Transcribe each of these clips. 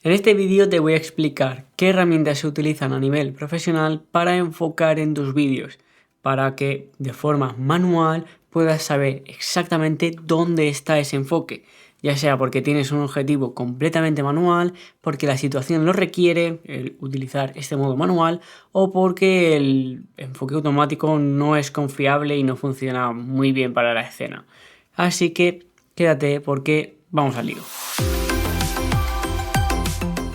En este vídeo te voy a explicar qué herramientas se utilizan a nivel profesional para enfocar en tus vídeos, para que de forma manual puedas saber exactamente dónde está ese enfoque, ya sea porque tienes un objetivo completamente manual, porque la situación lo requiere, el utilizar este modo manual, o porque el enfoque automático no es confiable y no funciona muy bien para la escena. Así que quédate porque vamos al lío.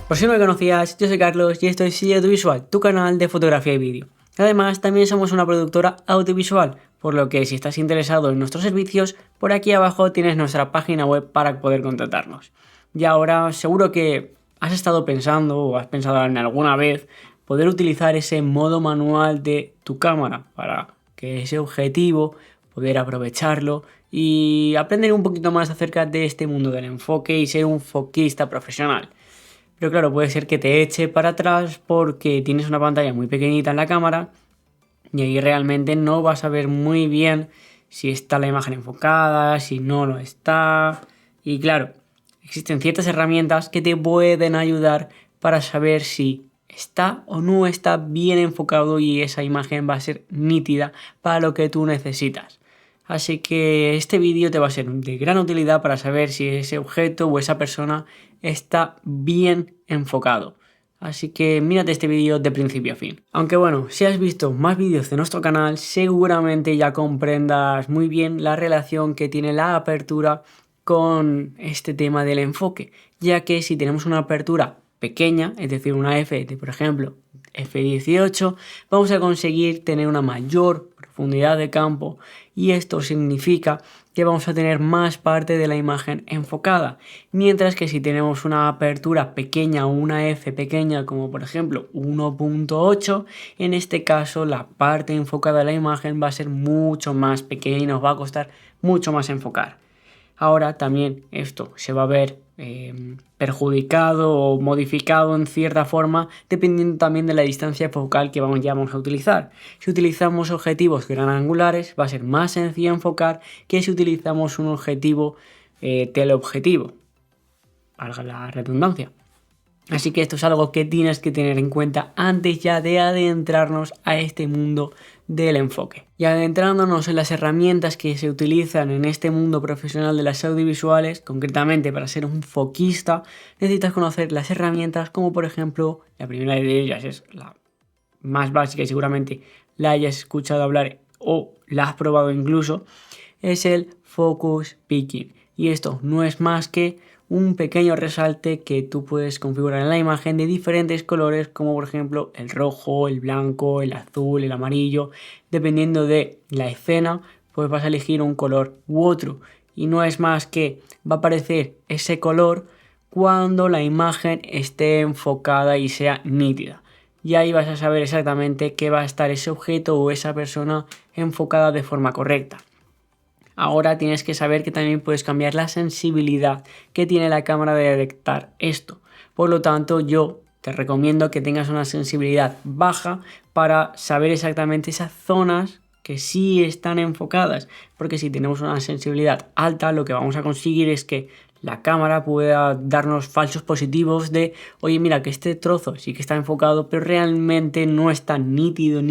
Por si no me conocías, yo soy Carlos y esto es Sigue tu Visual, tu canal de fotografía y vídeo. Además, también somos una productora audiovisual, por lo que si estás interesado en nuestros servicios, por aquí abajo tienes nuestra página web para poder contactarnos. Y ahora seguro que has estado pensando o has pensado en alguna vez poder utilizar ese modo manual de tu cámara para que ese objetivo, poder aprovecharlo y aprender un poquito más acerca de este mundo del enfoque y ser un foquista profesional. Pero claro, puede ser que te eche para atrás porque tienes una pantalla muy pequeñita en la cámara y ahí realmente no vas a ver muy bien si está la imagen enfocada, si no lo está. Y claro, existen ciertas herramientas que te pueden ayudar para saber si está o no está bien enfocado y esa imagen va a ser nítida para lo que tú necesitas. Así que este vídeo te va a ser de gran utilidad para saber si ese objeto o esa persona está bien enfocado. Así que mírate este vídeo de principio a fin. Aunque bueno, si has visto más vídeos de nuestro canal, seguramente ya comprendas muy bien la relación que tiene la apertura con este tema del enfoque, ya que si tenemos una apertura pequeña, es decir, una f de, por ejemplo, f18, vamos a conseguir tener una mayor profundidad de campo y esto significa que vamos a tener más parte de la imagen enfocada, mientras que si tenemos una apertura pequeña o una f pequeña como por ejemplo 1.8, en este caso la parte enfocada de la imagen va a ser mucho más pequeña y nos va a costar mucho más enfocar. Ahora también esto se va a ver perjudicado o modificado en cierta forma dependiendo también de la distancia focal que vamos a utilizar. Si utilizamos objetivos gran angulares va a ser más sencillo enfocar que si utilizamos un objetivo teleobjetivo, valga la redundancia. Así que esto es algo que tienes que tener en cuenta antes ya de adentrarnos a este mundo del enfoque. Y adentrándonos en las herramientas que se utilizan en este mundo profesional de las audiovisuales, concretamente para ser un foquista, necesitas conocer las herramientas como por ejemplo, la primera de ellas es la más básica y seguramente la hayas escuchado hablar o la has probado incluso, es el Focus Picking. Y esto no es más que un pequeño resalte que tú puedes configurar en la imagen de diferentes colores, como por ejemplo el rojo, el blanco, el azul, el amarillo. Dependiendo de la escena, pues vas a elegir un color u otro. Y no es más que va a aparecer ese color cuando la imagen esté enfocada y sea nítida. Y ahí vas a saber exactamente qué va a estar ese objeto o esa persona enfocada de forma correcta. Ahora tienes que saber que también puedes cambiar la sensibilidad que tiene la cámara de detectar esto. Por lo tanto, yo te recomiendo que tengas una sensibilidad baja para saber exactamente esas zonas que sí están enfocadas. Porque si tenemos una sensibilidad alta, lo que vamos a conseguir es que la cámara pueda darnos falsos positivos de, oye, mira que este trozo sí que está enfocado, pero realmente no está nítido.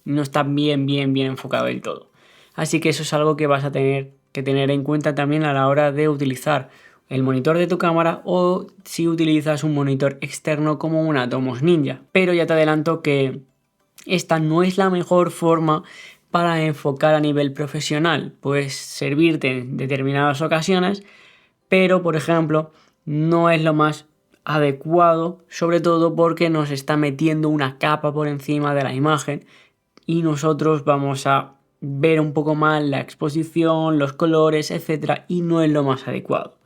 No está bien enfocado del todo. Así que eso es algo que vas a tener que tener en cuenta también a la hora de utilizar el monitor de tu cámara o si utilizas un monitor externo como un Atomos Ninja. Pero ya te adelanto que esta no es la mejor forma para enfocar a nivel profesional. Puedes servirte en determinadas ocasiones, pero por ejemplo no es lo más adecuado, sobre todo porque nos está metiendo una capa por encima de la imagen y nosotros vamos a ver un poco mal la exposición, los colores, etcétera, y no es lo más adecuado.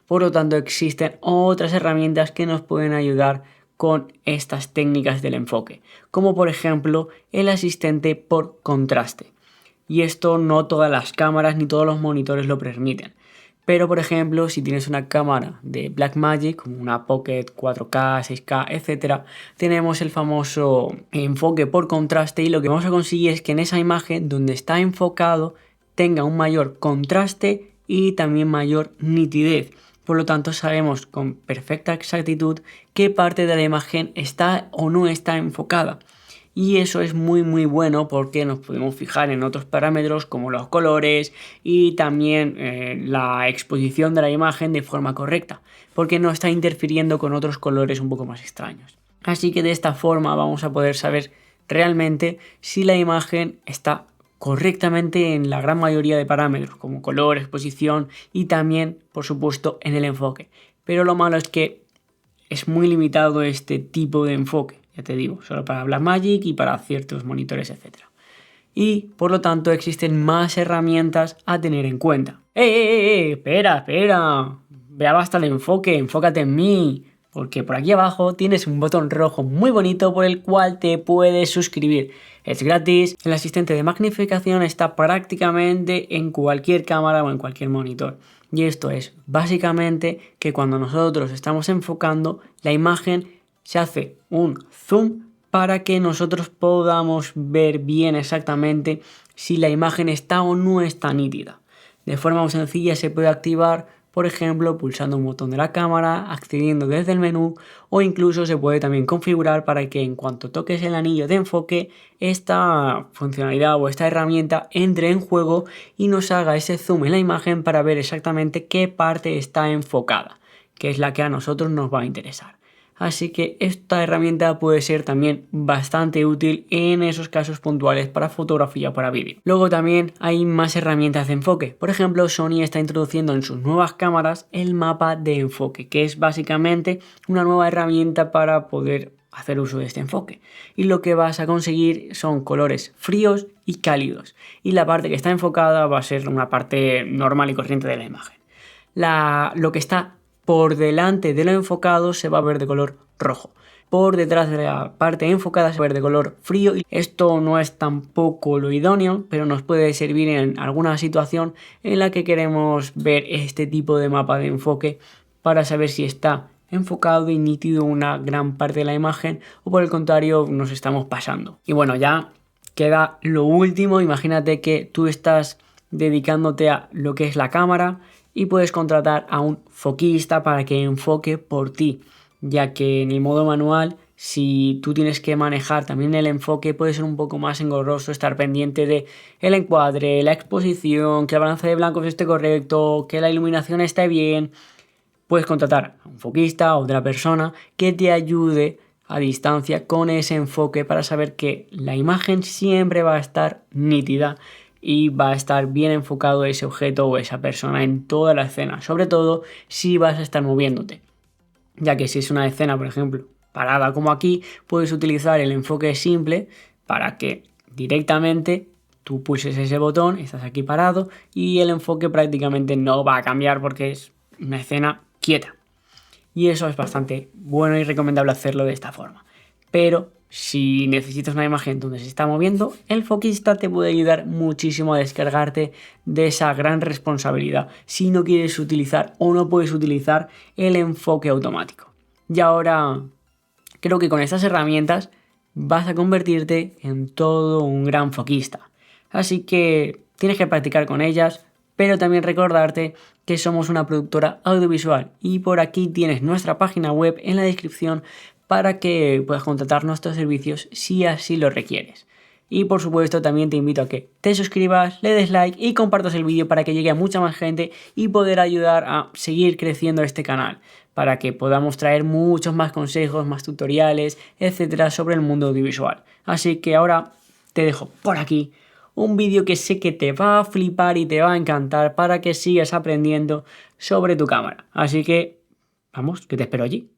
Por lo tanto, existen otras herramientas que nos pueden ayudar con estas técnicas del enfoque, como por ejemplo el asistente por contraste. Y esto no todas las cámaras ni todos los monitores lo permiten. Pero por ejemplo, si tienes una cámara de Blackmagic, como una Pocket 4K, 6K, etc., tenemos el famoso enfoque por contraste y lo que vamos a conseguir es que en esa imagen donde está enfocado tenga un mayor contraste y también mayor nitidez. Por lo tanto, sabemos con perfecta exactitud qué parte de la imagen está o no está enfocada. Y eso es muy bueno porque nos podemos fijar en otros parámetros como los colores y también la exposición de la imagen de forma correcta, porque no está interfiriendo con otros colores un poco más extraños. Así que de esta forma vamos a poder saber realmente si la imagen está correctamente en la gran mayoría de parámetros como color, exposición y también, por supuesto, en el enfoque. Pero lo malo es que es muy limitado este tipo de enfoque. Ya te digo, solo para Blackmagic y para ciertos monitores, etc. Y por lo tanto existen más herramientas a tener en cuenta. Espera! Vea basta el enfoque, enfócate en mí. Porque por aquí abajo tienes un botón rojo muy bonito por el cual te puedes suscribir. Es gratis, el asistente de magnificación está prácticamente en cualquier cámara o en cualquier monitor. Y esto es básicamente que cuando nosotros estamos enfocando, la imagen se hace un zoom para que nosotros podamos ver bien exactamente si la imagen está o no está nítida. De forma muy sencilla se puede activar, por ejemplo, pulsando un botón de la cámara, accediendo desde el menú, o incluso se puede también configurar para que en cuanto toques el anillo de enfoque, esta funcionalidad o esta herramienta entre en juego y nos haga ese zoom en la imagen para ver exactamente qué parte está enfocada, que es la que a nosotros nos va a interesar. Así que esta herramienta puede ser también bastante útil en esos casos puntuales para fotografía o para vídeo. Luego también hay más herramientas de enfoque. Por ejemplo, Sony está introduciendo en sus nuevas cámaras el mapa de enfoque, que es básicamente una nueva herramienta para poder hacer uso de este enfoque. Y lo que vas a conseguir son colores fríos y cálidos. Y la parte que está enfocada va a ser una parte normal y corriente de la imagen. Lo que está por delante de lo enfocado se va a ver de color rojo. Por detrás de la parte enfocada se va a ver de color frío. Esto no es tampoco lo idóneo, pero nos puede servir en alguna situación en la que queremos ver este tipo de mapa de enfoque para saber si está enfocado y nítido una gran parte de la imagen o por el contrario nos estamos pasando. Y bueno, ya queda lo último. Imagínate que tú estás dedicándote a lo que es la cámara y puedes contratar a un foquista para que enfoque por ti, ya que en el modo manual, si tú tienes que manejar también el enfoque, puede ser un poco más engorroso estar pendiente de el encuadre, la exposición, que el balance de blancos esté correcto, que la iluminación esté bien. Puedes contratar a un foquista o otra persona que te ayude a distancia con ese enfoque para saber que la imagen siempre va a estar nítida y va a estar bien enfocado ese objeto o esa persona en toda la escena, sobre todo si vas a estar moviéndote, ya que si es una escena, por ejemplo, parada como aquí, puedes utilizar el enfoque simple para que directamente tú pulses ese botón, estás aquí parado y el enfoque prácticamente no va a cambiar porque es una escena quieta. Y eso es bastante bueno y recomendable hacerlo de esta forma. Pero si necesitas una imagen donde se está moviendo, el foquista te puede ayudar muchísimo a descargarte de esa gran responsabilidad si no quieres utilizar o no puedes utilizar el enfoque automático. Y ahora creo que con estas herramientas vas a convertirte en todo un gran foquista. Así que tienes que practicar con ellas, pero también recordarte que somos una productora audiovisual y por aquí tienes nuestra página web en la descripción para que puedas contratar nuestros servicios si así lo requieres. Y por supuesto también te invito a que te suscribas, le des like y compartas el vídeo para que llegue a mucha más gente y poder ayudar a seguir creciendo este canal, para que podamos traer muchos más consejos, más tutoriales, etcétera, sobre el mundo audiovisual. Así que ahora te dejo por aquí un vídeo que sé que te va a flipar y te va a encantar para que sigas aprendiendo sobre tu cámara. Así que, vamos, que te espero allí.